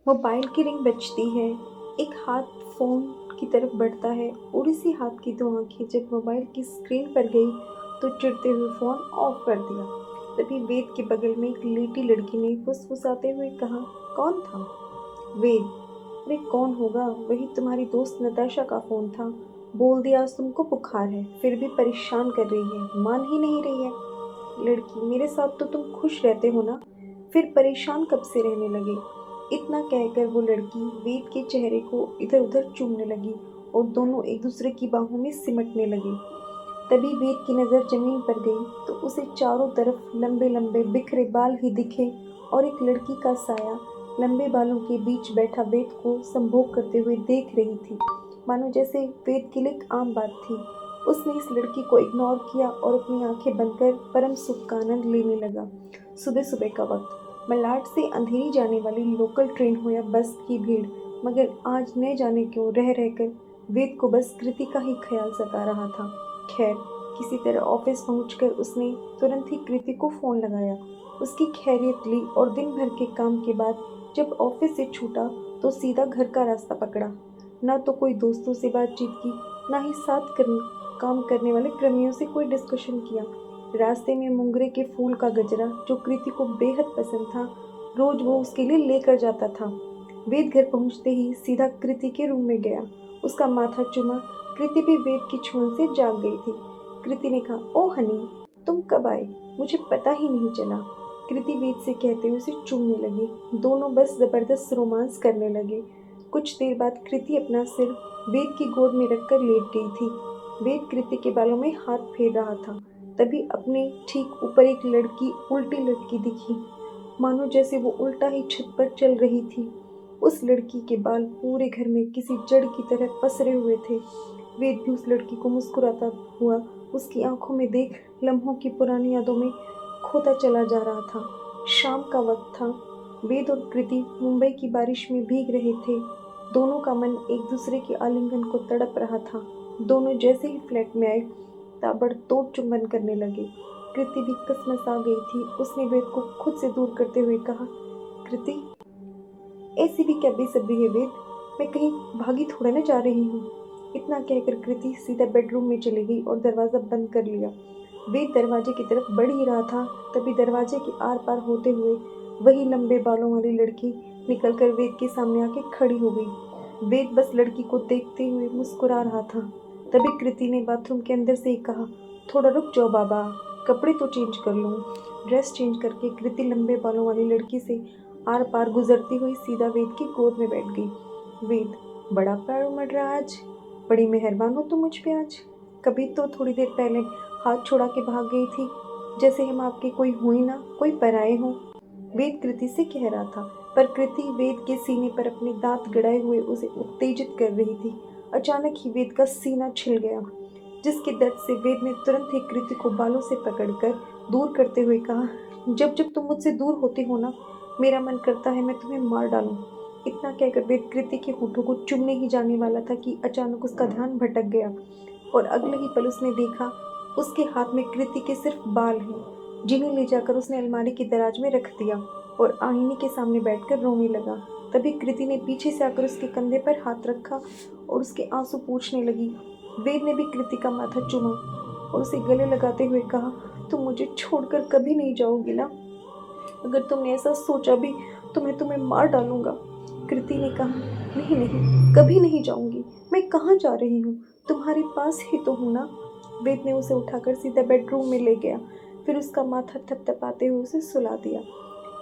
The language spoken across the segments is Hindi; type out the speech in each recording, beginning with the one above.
मोबाइल की रिंग बजती है। एक हाथ फ़ोन की तरफ बढ़ता है और इसी हाथ की दो आंखें जब मोबाइल की स्क्रीन पर गई तो चिढ़ते हुए फ़ोन ऑफ कर दिया। तभी वेद के बगल में एक लेटी लड़की ने फुसफुसाते हुए कहा, कौन था? वेद, अरे कौन होगा, वही तुम्हारी दोस्त नताशा का फ़ोन था। बोल दिया आज तुमको बुखार है, फिर भी परेशान कर रही है, मान ही नहीं रही है। लड़की, मेरे साथ तो तुम खुश रहते हो ना, फिर परेशान कब से रहने लगे? इतना कहकर वो लड़की वेद के चेहरे को इधर उधर चूमने लगी और दोनों एक दूसरे की बाहों में सिमटने लगे। तभी वेद की नज़र जमीन पर गई तो उसे चारों तरफ लंबे लंबे बिखरे बाल ही दिखे और एक लड़की का साया लंबे बालों के बीच बैठा वेद को संभोग करते हुए देख रही थी, मानो जैसे वेद के लिए एक आम बात थी। उसने इस लड़की को इग्नोर किया और अपनी आंखें बंद कर परम सुख का आनंद लेने लगा। सुबह सुबह का वक्त, मलाड से अंधेरी जाने वाली लोकल ट्रेन हो या बस की भीड़, मगर आज न जाने क्यों रह रहकर वेद को बस कृति का ही ख्याल सता रहा था। खैर, किसी तरह ऑफिस पहुंचकर उसने तुरंत ही कृति को फ़ोन लगाया, उसकी खैरियत ली और दिन भर के काम के बाद जब ऑफिस से छूटा तो सीधा घर का रास्ता पकड़ा। न तो कोई दोस्तों से बातचीत की, ना ही काम करने वाले कर्मियों से कोई डिस्कशन किया। रास्ते में मोंगरे के फूल का गजरा जो कृति को बेहद पसंद था, रोज वो उसके लिए लेकर जाता था। वेद घर पहुंचते ही सीधा कृति के रूम में गया, उसका माथा चूमा। कृति भी वेद की छून से जाग गई थी। कृति ने कहा, ओ हनी, तुम कब आए? मुझे पता ही नहीं चला। कृति वेद से कहते हुए उसे चूमने लगी। दोनों बस जबरदस्त रोमांस करने लगे। कुछ देर बाद कृति अपना सिर वेद की गोद में रखकर लेट गई थी। वेद कृति के बालों में हाथ फेर रहा था। तभी अपने ठीक ऊपर एक लड़की उल्टी लटकी दिखी, मानो जैसे वो उल्टा ही छत पर चल रही थी। उस लड़की के बाल पूरे घर में किसी जड़ की तरह पसरे हुए थे। वेद भी उस लड़की को मुस्कुराता हुआ उसकी आंखों में देख लम्हों की पुरानी यादों में खोता चला जा रहा था। शाम का वक्त था। वेद और कृति मुंबई की बारिश में भीग रहे थे। दोनों का मन एक दूसरे के आलिंगन को तड़प रहा था। दोनों जैसे ही फ्लैट में आए ताबड़तोड़ चुंबन करने लगे। कृति भी कसमसा गई थी। उसने वेद को खुद से दूर करते हुए कहा, कृति, ऐसी भी क्या बेसब्री है वेद, मैं कहीं भागी थोड़ा न जा रही हूँ। इतना कहकर कृति सीधा बेडरूम में चली गई और दरवाज़ा बंद कर लिया। वेद दरवाजे की तरफ बढ़ ही रहा था, तभी दरवाजे के आर पार होते हुए वही लंबे बालों वाली लड़की निकलकर वेद के सामने आके खड़ी हो गई। वेद बस लड़की को देखते हुए मुस्कुरा रहा था। तभी कृति ने बाथरूम के अंदर से ही कहा, थोड़ा रुक जाओ बाबा, कपड़े तो चेंज कर लूँ। ड्रेस चेंज करके कृति लंबे बालों वाली लड़की से आर पार गुजरती हुई सीधा वेद की गोद में बैठ गई। वेद, बड़ा प्यार उमड़ रहा आज, बड़ी मेहरबान हो तुम मुझ पे आज। कभी तो थोड़ी देर पहले हाथ छुड़ा के भाग गई थी, जैसे हम आपके कोई हो ही ना, कोई पराए हो। वेद कृति से कह रहा था, पर कृति वेद के सीने पर अपने दांत गड़ाए हुए उसे उत्तेजित कर रही थी। अचानक ही वेद का सीना छिल गया, जिसके दर्द से वेद ने तुरंत ही कृति को बालों से पकड़कर दूर करते हुए कहा, जब जब तुम मुझसे दूर होते हो ना, मेरा मन करता है मैं तुम्हें मार डालूं। इतना कहकर वेद कृति के होठों को चूमने ही जाने वाला था कि अचानक उसका ध्यान भटक गया और अगले ही पल उसने देखा उसके हाथ में कृति के सिर्फ बाल हैं, जिन्हें ले जाकर उसने अलमारी की दराज में रख दिया और आईने के सामने बैठकर रोने लगा। तभी कृति ने पीछे से आकर उसके कंधे पर हाथ रखा और उसके आंसू पोंछने लगी। वेद ने भी कृति का माथा चूमा और उसे गले लगाते हुए कहा, तुम मुझे छोड़कर कभी नहीं जाओगी ना? अगर तुमने ऐसा सोचा भी तो मैं तुम्हें मार डालूंगा। कृति ने कहा, नहीं नहीं, कभी नहीं जाऊंगी। मैं कहाँ जा रही हूँ, तुम्हारे पास ही तो हूँ ना। वेद ने उसे उठाकर सीधा बेडरूम में ले गया, फिर उसका माथा थपथपाते हुए उसे सुला दिया।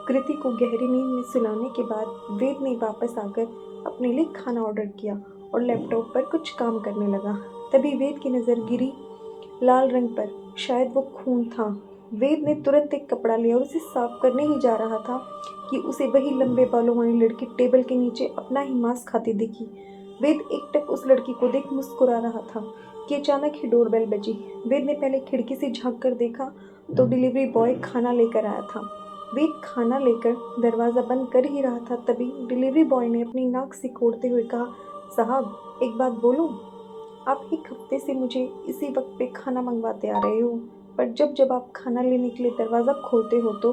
कृति को गहरी नींद में सुलाने के बाद वेद ने वापस आकर अपने लिए खाना ऑर्डर किया और लैपटॉप पर कुछ काम करने लगा। तभी वेद की नज़र गिरी लाल रंग पर, शायद वो खून था। वेद ने तुरंत एक कपड़ा लिया और उसे साफ करने ही जा रहा था कि उसे वही लंबे बालों वाली लड़की टेबल के नीचे अपना ही मांस खाती दिखी। वेद एकटक उस लड़की को देख मुस्कुरा रहा था कि अचानक ही डोरबेल बजी। वेद ने पहले खिड़की से झांक कर देखा तो डिलीवरी बॉय खाना लेकर आया था। वेद खाना लेकर दरवाज़ा बंद कर ही रहा था, तभी डिलीवरी बॉय ने अपनी नाक सिकोड़ते हुए कहा, साहब एक बात बोलूं, आप एक हफ्ते से मुझे इसी वक्त पे खाना मंगवाते आ रहे हो, पर जब जब आप खाना लेने के लिए दरवाज़ा खोलते हो तो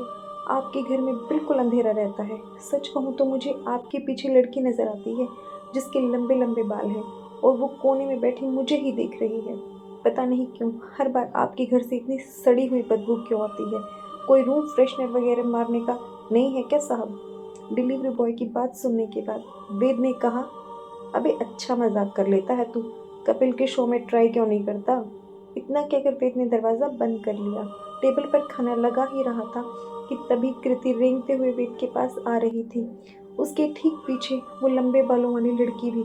आपके घर में बिल्कुल अंधेरा रहता है। सच कहूँ तो मुझे आपके पीछे लड़की नज़र आती है जिसके लंबे लंबे बाल हैं और वो कोने में बैठी मुझे ही देख रही है। पता नहीं क्यों हर बार आपके घर से इतनी सड़ी हुई बदबू क्यों आती है। कोई रूम फ्रेशनर वगैरह मारने का नहीं है क्या साहब? डिलीवरी बॉय की बात सुनने के बाद वेद ने कहा, अबे अच्छा मजाक कर लेता है तू। कपिल के शो में ट्राई क्यों नहीं करता? इतना कहकर वेद ने दरवाज़ा बंद कर लिया। टेबल पर खाना लगा ही रहा था कि तभी कृति रेंगते हुए वेद के पास आ रही थी। उसके ठीक पीछे वो लंबे बालों वाली लड़की भी।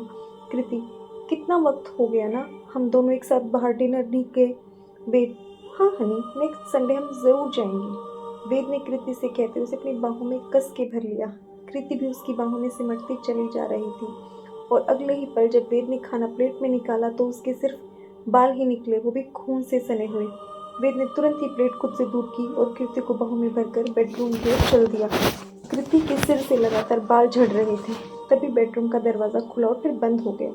कृति, कितना वक्त हो गया ना, हम दोनों एक साथ बाहर डिनर नहीं गए। वेद, हाँ हनी, नेक्स्ट संडे हम ज़रूर जाएंगे। वेद ने कृति से कहते हुए उसे अपनी बाहों में कस के भर लिया। कृति भी उसकी बाहों में सिमटती चली जा रही थी और अगले ही पल जब वेद ने खाना प्लेट में निकाला तो उसके सिर्फ बाल ही निकले, वो भी खून से सने हुए। वेद ने तुरंत ही प्लेट खुद से दूर की और कृति को बाहों में भरकर बेडरूम की ओर चल दिया। कृति के सिर से लगातार बाल झड़ रहे थे। तभी बेडरूम का दरवाज़ा खुला और फिर बंद हो गया।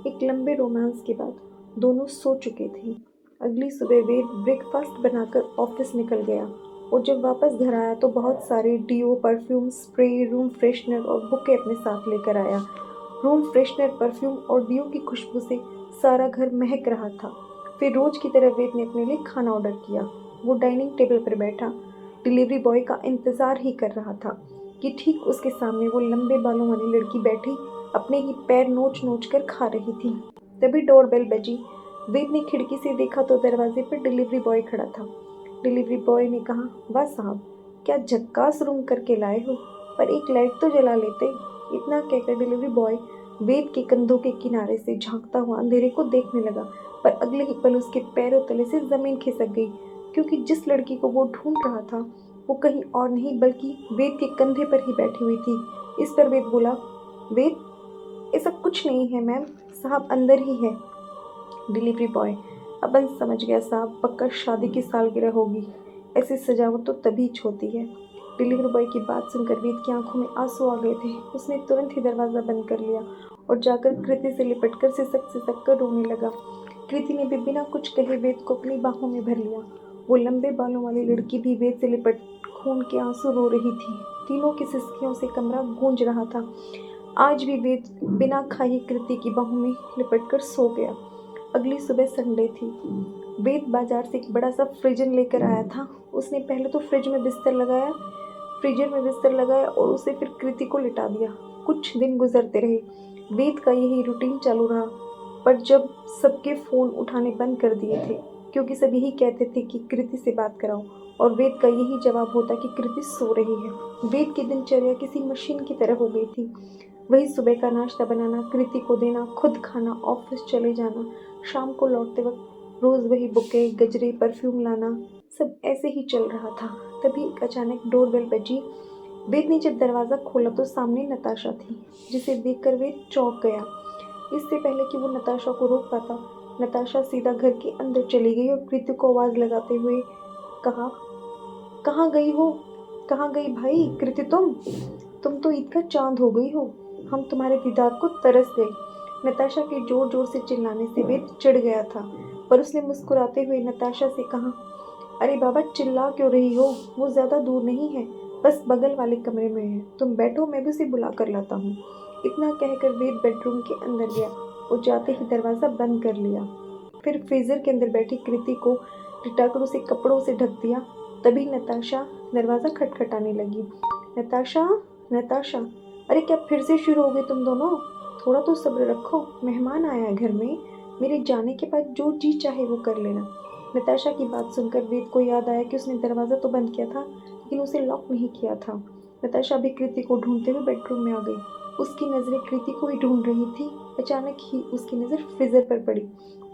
एक लंबे रोमांस के बाद दोनों सो चुके थे। अगली सुबह वेद ब्रेकफास्ट बनाकर ऑफिस निकल गया और जब वापस घर आया तो बहुत सारे deo, perfume, spray, room freshener और बुके अपने साथ लेकर आया। रूम फ्रेशनर, परफ्यूम और डीओ की खुशबू से सारा घर महक रहा था। फिर रोज की तरह वेद ने अपने लिए खाना ऑर्डर किया। वो डाइनिंग टेबल पर बैठा डिलीवरी बॉय का इंतजार ही कर रहा था कि ठीक उसके सामने वो लंबे बालों वाली लड़की बैठी अपने ही पैर नोच नोच कर खा रही थी। तभी डोरबेल बजी। वेद ने खिड़की से देखा तो दरवाजे पर डिलीवरी बॉय खड़ा था। डिलीवरी बॉय ने कहा, वाह साहब, क्या झक्कास रूम करके लाए हो, पर एक लाइट तो जला लेते। इतना कहकर डिलीवरी बॉय वेद के कंधों के किनारे से झांकता हुआ अंधेरे को देखने लगा, पर अगले ही पल उसके पैरों तले से जमीन खिसक गई, क्योंकि जिस लड़की को वो ढूंढ रहा था वो कहीं और नहीं बल्कि वेद के कंधे पर ही बैठी हुई थी। इस पर वेद बोला, वेद, ऐसा कुछ नहीं है मैम, साहब अंदर ही है। डिलीवरी बॉय, अपन समझ गया साहब, पक्का शादी की सालगिरह होगी, ऐसी सजावट तो तभी होती है। डिलीवरी बॉय की बात सुनकर वेद की आंखों में आंसू आ गए थे। उसने तुरंत ही दरवाज़ा बंद कर लिया और जाकर कृति से लिपटकर सिसक कर रोने लगा। कृति ने भी बिना कुछ कहे वेद को अपनी बाहों में भर लिया। वो लंबे बालों वाली लड़की भी वेद से लिपट खून के आंसू रो रही थी। तीनों की सिसकियों से कमरा गूंज रहा था। आज भी वेद बिना खाए कृति की बाहों में लिपटकर सो गया। अगली सुबह संडे थी। वेद बाजार से एक बड़ा सा फ्रीजर लेकर आया था। उसने पहले तो फ्रीजर में बिस्तर लगाया और उसे फिर कृति को लिटा दिया। कुछ दिन गुजरते रहे। वेद का यही रूटीन चालू रहा, पर जब सबके फ़ोन उठाने बंद कर दिए थे, क्योंकि सभी ही कहते थे कि कृति से बात कराओ, और वेद का यही जवाब होता कि कृति सो रही है। वेद की दिनचर्या किसी मशीन की तरह हो गई थी। वही सुबह का नाश्ता बनाना, कृति को देना, खुद खाना, ऑफिस चले जाना, शाम को लौटते वक्त रोज़ वही बुके, गजरे, परफ्यूम लाना, सब ऐसे ही चल रहा था। तभी एक अचानक डोरबेल बजी। वेद ने जब दरवाज़ा खोला तो सामने नताशा थी, जिसे देखकर वेद चौंक गया। इससे पहले कि वो नताशा को रोक पाता, नताशा सीधा घर के अंदर चली गई और कृति को आवाज़ लगाते हुए कहा, कहाँ गई हो? कहाँ गई भाई कृति? तुम तो ईद का चांद हो गई हो। हम तुम्हारे दीदार को तरस गए। नताशा के जोर जोर से चिल्लाने से वेद चिढ़ गया था, पर उसने मुस्कुराते हुए नताशा से कहा, अरे बाबा, चिल्ला क्यों रही हो? वो ज़्यादा दूर नहीं है, बस बगल वाले कमरे में है। तुम बैठो, मैं भी उसे बुला कर लाता हूँ। इतना कहकर वेद बेडरूम के अंदर गया और जाते ही दरवाज़ा बंद कर लिया। फिर फ्रीजर के अंदर बैठी कृति को लिटाकर उसे कपड़ों से ढक दिया। तभी नताशा दरवाज़ा खटखटाने लगी। नताशा, नताशा, अरे क्या फिर से शुरू हो गए तुम दोनों? थोड़ा तो सब्र रखो, मेहमान आया है घर में। मेरे जाने के बाद जो जी चाहे वो कर लेना। नताशा की बात सुनकर वेद को याद आया कि उसने दरवाज़ा तो बंद किया था, लेकिन उसे लॉक नहीं किया था। नताशा भी कृति को ढूंढते हुए बेडरूम में आ गई। उसकी नज़रें कृति को ही ढूंढ रही थी। अचानक ही उसकी नज़र फ्रीजर पर पड़ी।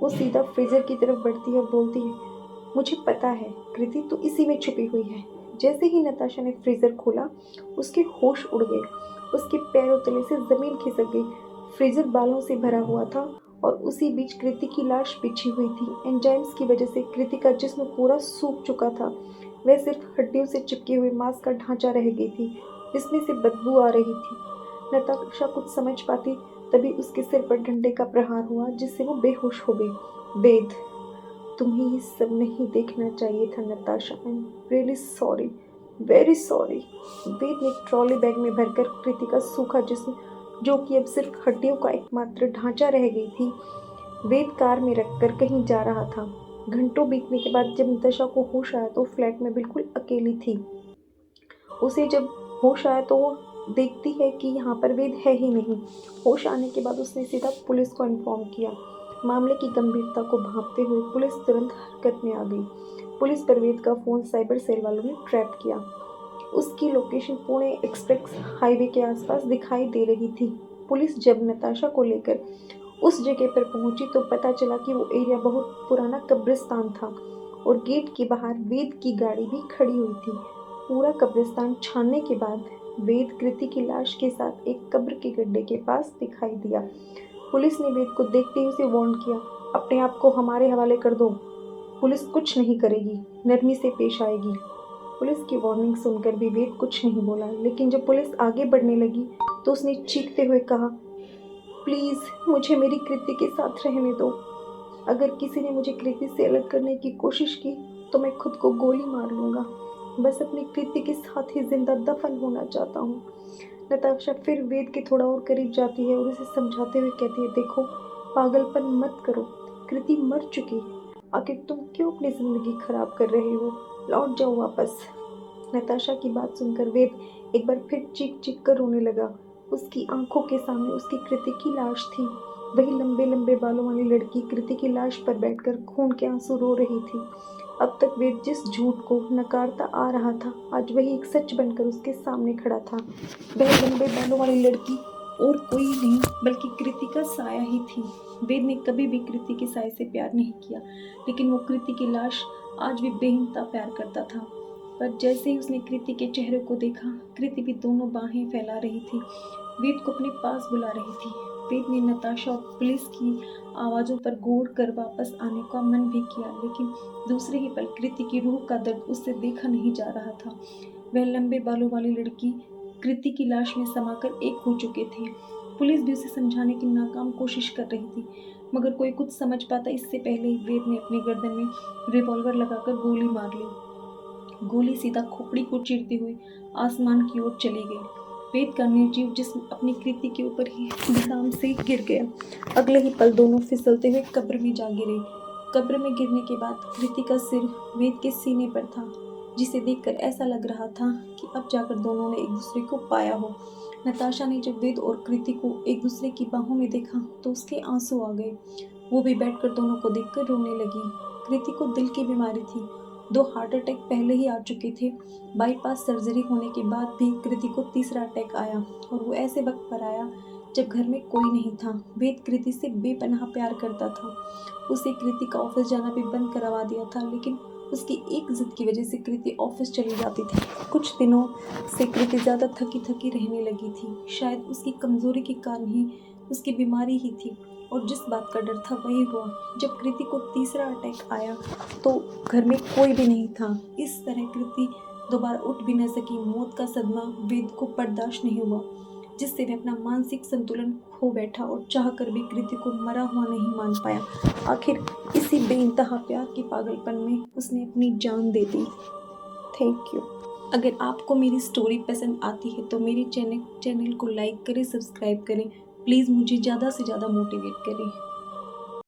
वो सीधा फ्रीजर की तरफ बढ़ती है और बोलती है, मुझे पता है कृति, तो इसी में छुपी हुई है। जैसे ही नताशा ने फ्रीजर खोला, उसके होश उड़ गए। उसके पैरों तले से जमीन खिसक गई। फ्रीजर बालों से भरा हुआ था और उसी बीच कृति की लाश बिछी हुई थी। एंजाइम्स की वजह से कृति का जिस्म पूरा सूख चुका था। वह सिर्फ हड्डियों से चिपके हुए मांस का ढांचा रह गई थी, जिसमें से बदबू आ रही थी। नताशा कुछ समझ पाती तभी उसके सिर पर डंडे का प्रहार हुआ, जिससे वो बेहोश हो गई। वेद, तुम्हें ये सब नहीं देखना चाहिए था Natasha, I am really sorry. Very sorry. Ved ने ट्रॉली बैग में भरकर कृति का सूखा जिस्म, जो कि अब सिर्फ हड्डियों का एकमात्र ढांचा रह गई थी, वेद कार में रखकर कहीं जा रहा था। घंटों बीतने के बाद जब नताशा को होश आया तो फ्लैट में बिल्कुल अकेली थी। उसे जब होश आया तो वो देखती है कि यहाँ पर वेद है ही नहीं। होश आने के बाद उसने सीधा पुलिस को इन्फॉर्म किया। मामले की गंभीरता को भांपते हुए पुलिस तुरंत हरकत में आ गई। पुलिस पर वेद का फ़ोन साइबर सेल वालों ने ट्रैप किया। उसकी लोकेशन पुणे एक्सप्रेस हाईवे के आसपास दिखाई दे रही थी। पुलिस जब नताशा को लेकर उस जगह पर पहुंची तो पता चला कि वो एरिया बहुत पुराना कब्रिस्तान था और गेट के बाहर वेद की गाड़ी भी खड़ी हुई थी। पूरा कब्रिस्तान छानने के बाद वेद कृति की लाश के साथ एक कब्र के गड्ढे के पास दिखाई दिया। पुलिस ने वेद को देखते ही उसे वार्न किया, अपने आप को हमारे हवाले कर दो, पुलिस कुछ नहीं करेगी, नरमी से पेश आएगी। पुलिस की वार्निंग सुनकर भी वेद कुछ नहीं बोला, लेकिन जब पुलिस आगे बढ़ने लगी तो उसने चीखते हुए कहा, प्लीज़ मुझे मेरी कृति के साथ रहने दो। अगर किसी ने मुझे कृति से अलग करने की कोशिश की तो मैं खुद को गोली मार लूँगा। बस अपनी कृति के साथ ही जिंदा दफन होना चाहता हूँ। नताशा फिर वेद के थोड़ा और करीब जाती है और उसे समझाते हुए कहती है, देखो पागलपन मत करो, कृति मर चुकी है, आखिर तुम क्यों अपनी ज़िंदगी खराब कर रहे हो, लौट जाओ वापस। नताशा की बात सुनकर वेद एक बार फिर चीख चीख कर रोने लगा। उसकी आंखों के सामने उसकी कृति की लाश थी। वही लंबे लंबे बालों वाली लड़की कृति की लाश पर बैठकर खून के आंसू रो रही थी। अब तक वेद जिस झूठ को नकारता आ रहा था, आज वही एक सच बनकर उसके सामने खड़ा था। वह लंबे बालों वाली लड़की और कोई नहीं बल्कि कृति का साया ही थी। वेद ने कभी भी कृति के साये से प्यार नहीं किया, लेकिन वो कृति की लाश आज भी बेइंतहा प्यार करता था। पर जैसे ही उसने कृति के चेहरे को देखा, कृति भी दोनों बाहें फैला रही थी, वेद को अपने पास बुला रही थी। वेद ने नताशा और पुलिस की आवाज़ों पर गौर कर वापस आने का मन भी किया, लेकिन दूसरे ही पल कृति की रूह का दर्द उससे देखा नहीं जा रहा था। वह लंबे बालों वाली लड़की कृति की लाश में समाकर एक हो चुके थे। पुलिस भी उसे समझाने की नाकाम कोशिश कर रही थी, मगर कोई कुछ समझ पाता इससे पहले ही वेद ने अपनी गर्दन में रिवॉल्वर लगाकर गोली मार ली। गोली सीधा खोपड़ी को चीरते हुए आसमान की ओर चली गई। वेद का निर्जीव जिस्म अपनी कृति के ऊपर ही बेकाम से गिर गया। अगले ही पल दोनों फिसलते हुए कब्र में जा गिरे। कब्र में गिरने के बाद कृति का सिर वेद के सीने पर था, जिसे देखकर ऐसा लग रहा था कि अब जाकर दोनों ने एक दूसरे को पाया हो। नताशा ने जब वेद और कृति को एक दूसरे की बाहों में देखा तो उसके आंसू आ गए। वो भी बैठकर दोनों को देखकर रोने लगी। कृति को दिल की बीमारी थी, 2 हार्ट अटैक पहले ही आ चुके थे। बाईपास सर्जरी होने के बाद भी कृति को तीसरा अटैक आया, और वो ऐसे वक्त पर आया जब घर में कोई नहीं था। वेद कृति से बेपनाह प्यार करता था। उसे कृति का ऑफिस जाना भी बंद करवा दिया था, लेकिन उसकी एक जिद की वजह से कृति ऑफिस चली जाती थी। कुछ दिनों से कृति ज़्यादा थकी थकी रहने लगी थी। शायद उसकी कमज़ोरी के कारण ही उसकी बीमारी ही थी, और जिस बात का डर था वही हुआ। जब कृति को तीसरा अटैक आया तो घर में कोई भी नहीं था। इस तरह कृति दोबारा उठ भी न सकी। मौत का सदमा वेद को बर्दाश्त नहीं हुआ, जिससे वह अपना मानसिक संतुलन खो बैठा और चाह कर भी कृति को मरा हुआ नहीं मान पाया। आखिर इसी बेइंतहा प्यार के पागलपन में उसने अपनी जान दे दी। Thank you. अगर आपको मेरी स्टोरी पसंद आती है तो मेरे चैनल को लाइक करें, सब्सक्राइब करें। प्लीज़ मुझे ज़्यादा से ज़्यादा मोटिवेट करें।